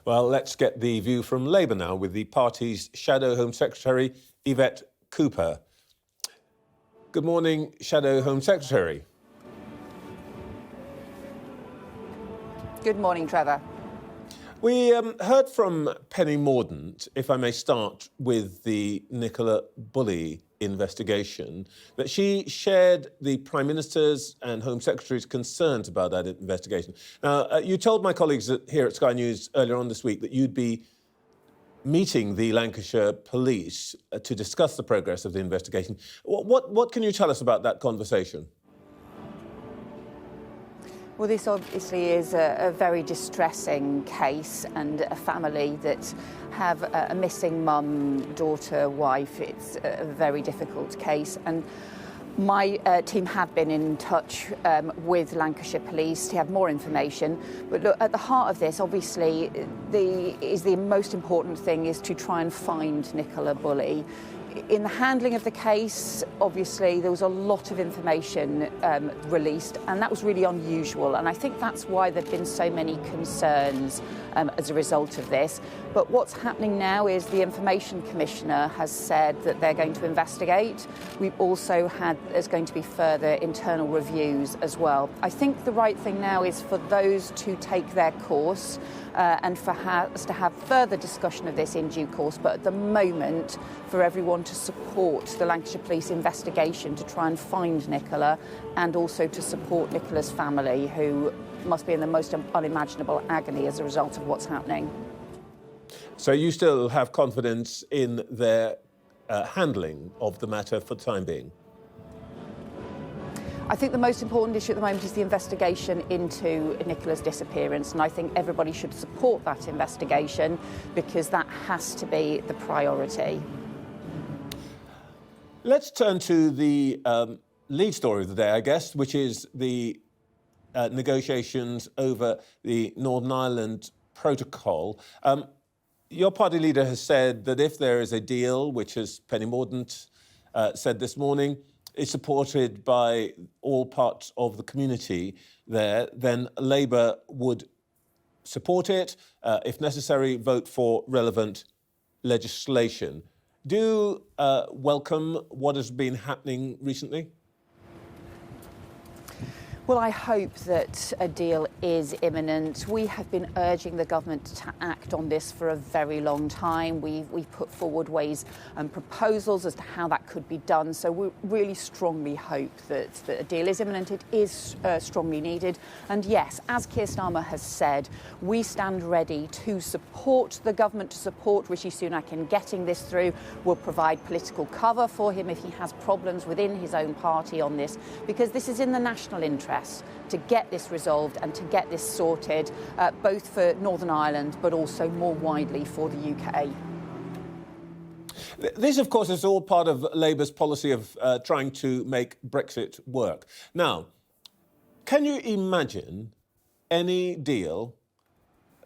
Well, let's get the view from Labour now with the party's Shadow Home Secretary, Yvette Cooper. Good morning, Shadow Home Secretary. Good morning, Trevor. We heard from Penny Mordaunt, if I may start with the Nicola Bulley investigation, that she shared the Prime Minister's and Home Secretary's concerns about that investigation. Now, you told my colleagues here at Sky News earlier on this week that you'd be meeting the Lancashire police to discuss the progress of the investigation. What can you tell us about that conversation? Well, this obviously is a very distressing case, and a family that have a missing mum, daughter, wife. It's a very difficult case, and my team have been in touch with Lancashire Police to have more information. But look, at the heart of this, obviously, the most important thing is to try and find Nicola Bulley. In the handling of the case, obviously, there was a lot of information released, and that was really unusual. And I think that's why there have been so many concerns as a result of this. But what's happening now is the Information Commissioner has said that they're going to investigate. We've also there's going to be further internal reviews as well. I think the right thing now is for those to take their course and for us to have further discussion of this in due course. But at the moment, for everyone to support the Lancashire Police investigation to try and find Nicola, and also to support Nicola's family, who must be in the most unimaginable agony as a result of what's happening. So you still have confidence in their handling of the matter for the time being? I think the most important issue at the moment is the investigation into Nicola's disappearance, and I think everybody should support that investigation because that has to be the priority. Let's turn to the lead story of the day, I guess, which is the negotiations over the Northern Ireland Protocol. Your party leader has said that if there is a deal, which, as Penny Mordaunt said this morning, is supported by all parts of the community there, then Labour would support it, if necessary, vote for relevant legislation. Do you welcome what has been happening recently? Well, I hope that a deal is imminent. We have been urging the government to act on this for a very long time. We've put forward ways and proposals as to how that could be done. So we really strongly hope that a deal is imminent. It is strongly needed. And yes, as Keir Starmer has said, we stand ready to support the government, to support Rishi Sunak in getting this through. We'll provide political cover for him if he has problems within his own party on this, because this is in the national interest to get this resolved and to get this sorted, both for Northern Ireland but also more widely for the UK. This, of course, is all part of Labour's policy of trying to make Brexit work. Now, can you imagine any deal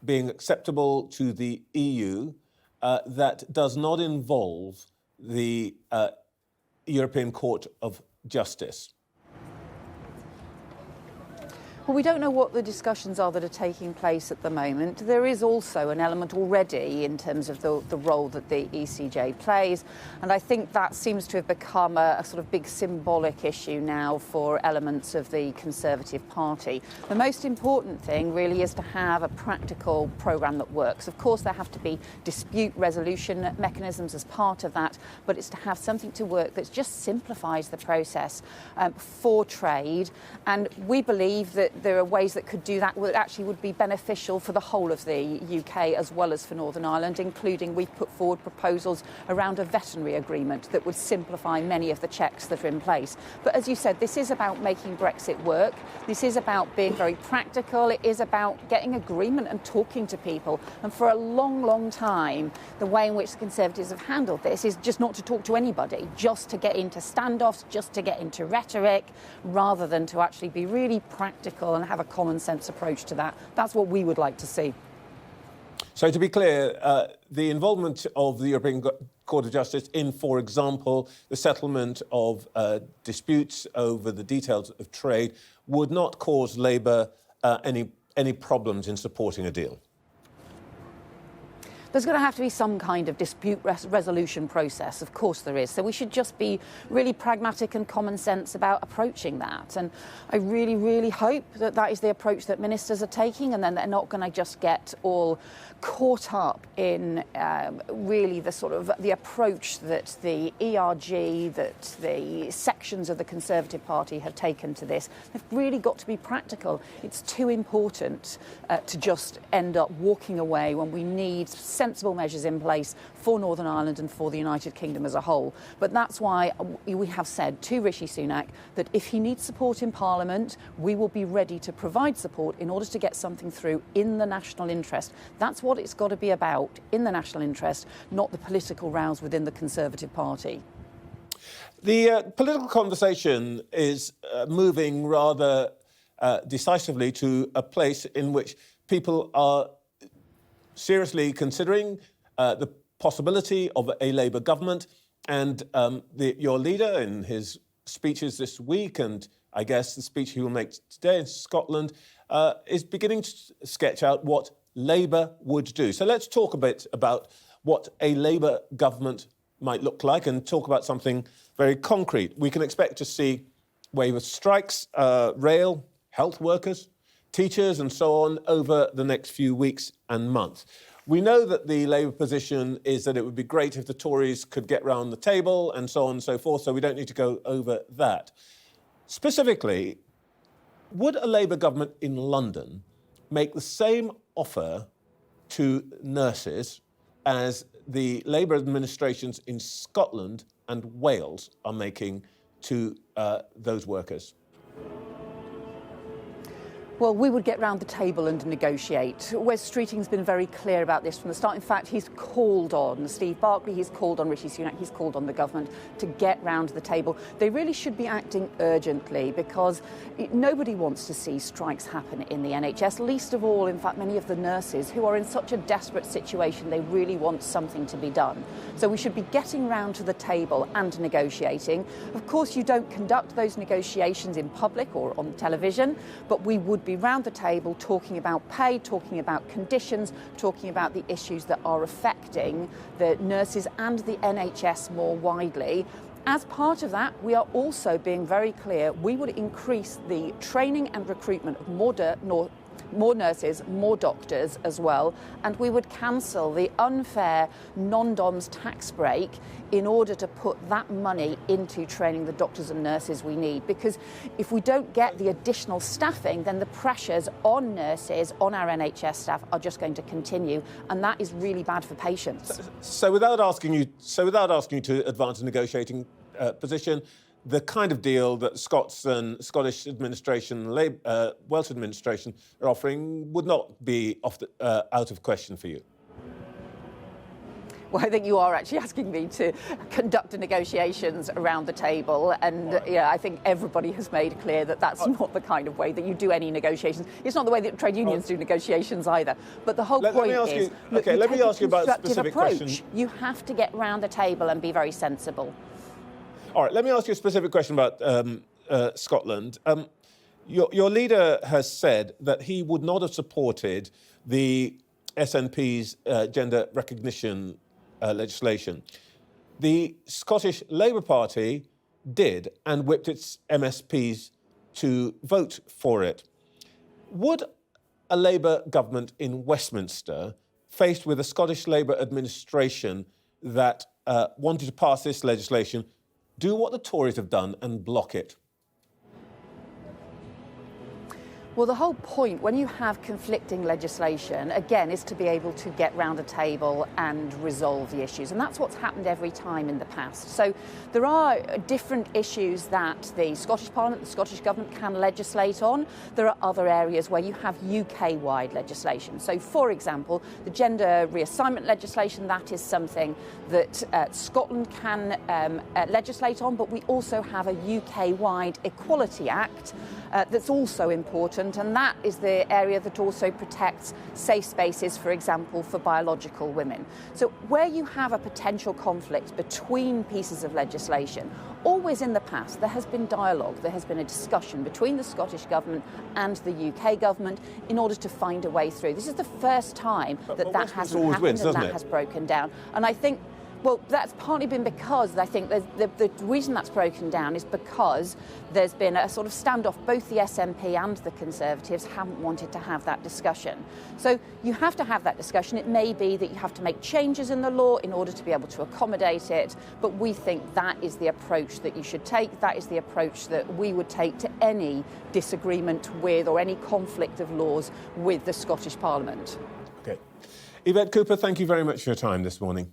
being acceptable to the EU that does not involve the European Court of Justice? Well, we don't know what the discussions are that are taking place at the moment. There is also an element already in terms of the role that the ECJ plays, and I think that seems to have become a sort of big symbolic issue now for elements of the Conservative Party. The most important thing really is to have a practical programme that works. Of course, there have to be dispute resolution mechanisms as part of that, but it's to have something to work that just simplifies the process for trade, and we believe that there are ways that could do that that actually would be beneficial for the whole of the UK as well as for Northern Ireland, including we've put forward proposals around a veterinary agreement that would simplify many of the checks that are in place. But as you said, this is about making Brexit work. This is about being very practical. It is about getting agreement and talking to people. And for a long, long time, the way in which the Conservatives have handled this is just not to talk to anybody, just to get into standoffs, just to get into rhetoric, rather than to actually be really practical and have a common sense approach to that. That's what we would like to see. So to be clear, the involvement of the European Court of Justice in, for example, the settlement of disputes over the details of trade would not cause Labour any problems in supporting a deal? There's going to have to be some kind of dispute resolution process. Of course there is. So we should just be really pragmatic and common sense about approaching that. And I really, really hope that that is the approach that ministers are taking, and then they're not going to just get all caught up in really the sort of the approach that the ERG, that the sections of the Conservative Party have taken to this. They've really got to be practical. It's too important to just end up walking away when we need sensible measures in place for Northern Ireland and for the United Kingdom as a whole. But that's why we have said to Rishi Sunak that if he needs support in Parliament, we will be ready to provide support in order to get something through in the national interest. That's what it's got to be about, in the national interest, not the political rows within the Conservative Party. The political conversation is moving rather decisively to a place in which people are seriously considering the possibility of a Labour government, and your leader in his speeches this week, and I guess the speech he will make today in Scotland, is beginning to sketch out what Labour would do. So let's talk a bit about what a Labour government might look like and talk about something very concrete. We can expect to see wave of strikes, rail, health workers, teachers and so on over the next few weeks and months. We know that the Labour position is that it would be great if the Tories could get round the table and so on and so forth, so we don't need to go over that. Specifically, would a Labour government in London make the same offer to nurses as the Labour administrations in Scotland and Wales are making to those workers? Well, we would get round the table and negotiate. Wes Streeting's been very clear about this from the start. In fact, he's called on Steve Barclay, he's called on Rishi Sunak, he's called on the government to get round the table. They really should be acting urgently because nobody wants to see strikes happen in the NHS, least of all, in fact, many of the nurses who are in such a desperate situation, they really want something to be done. So we should be getting round to the table and negotiating. Of course, you don't conduct those negotiations in public or on television, but we would be round the table talking about pay, talking about conditions, talking about the issues that are affecting the nurses and the NHS more widely. As part of that, we are also being very clear we would increase the training and recruitment of more nurses, more doctors as well, and we would cancel the unfair non-DOMS tax break in order to put that money into training the doctors and nurses we need. Because if we don't get the additional staffing, then the pressures on nurses, on our NHS staff, are just going to continue, and that is really bad for patients. So without asking you to advance a negotiating position, the kind of deal that Scots and Scottish administration, Welsh administration are offering would not be out of question for you? Well, I think you are actually asking me to conduct the negotiations around the table, and I think everybody has made clear that that's not the kind of way that you do any negotiations. It's not the way that trade unions do negotiations either. But the whole point is, let me ask you about a specific question. You have to get round the table and be very sensible. All right, let me ask you a specific question about Scotland. Your leader has said that he would not have supported the SNP's gender recognition legislation. The Scottish Labour Party did and whipped its MSPs to vote for it. Would a Labour government in Westminster, faced with a Scottish Labour administration that wanted to pass this legislation, do what the Tories have done and block it? Well, the whole point, when you have conflicting legislation, again, is to be able to get round a table and resolve the issues. And that's what's happened every time in the past. So there are different issues that the Scottish Parliament, the Scottish Government can legislate on. There are other areas where you have UK-wide legislation. So, for example, the gender reassignment legislation, that is something that Scotland can legislate on, but we also have a UK-wide Equality Act that's also important, Parliament, and that is the area that also protects safe spaces, for example, for biological women. So where you have a potential conflict between pieces of legislation, always in the past there has been dialogue, there has been a discussion between the Scottish Government and the UK Government in order to find a way through. This is the first time that hasn't happened and that has broken down. And I think, well, that's partly been because I think the reason that's broken down is because there's been a sort of standoff. Both the SNP and the Conservatives haven't wanted to have that discussion. So you have to have that discussion. It may be that you have to make changes in the law in order to be able to accommodate it, but we think that is the approach that you should take. That is the approach that we would take to any disagreement with or any conflict of laws with the Scottish Parliament. OK. Yvette Cooper, thank you very much for your time this morning.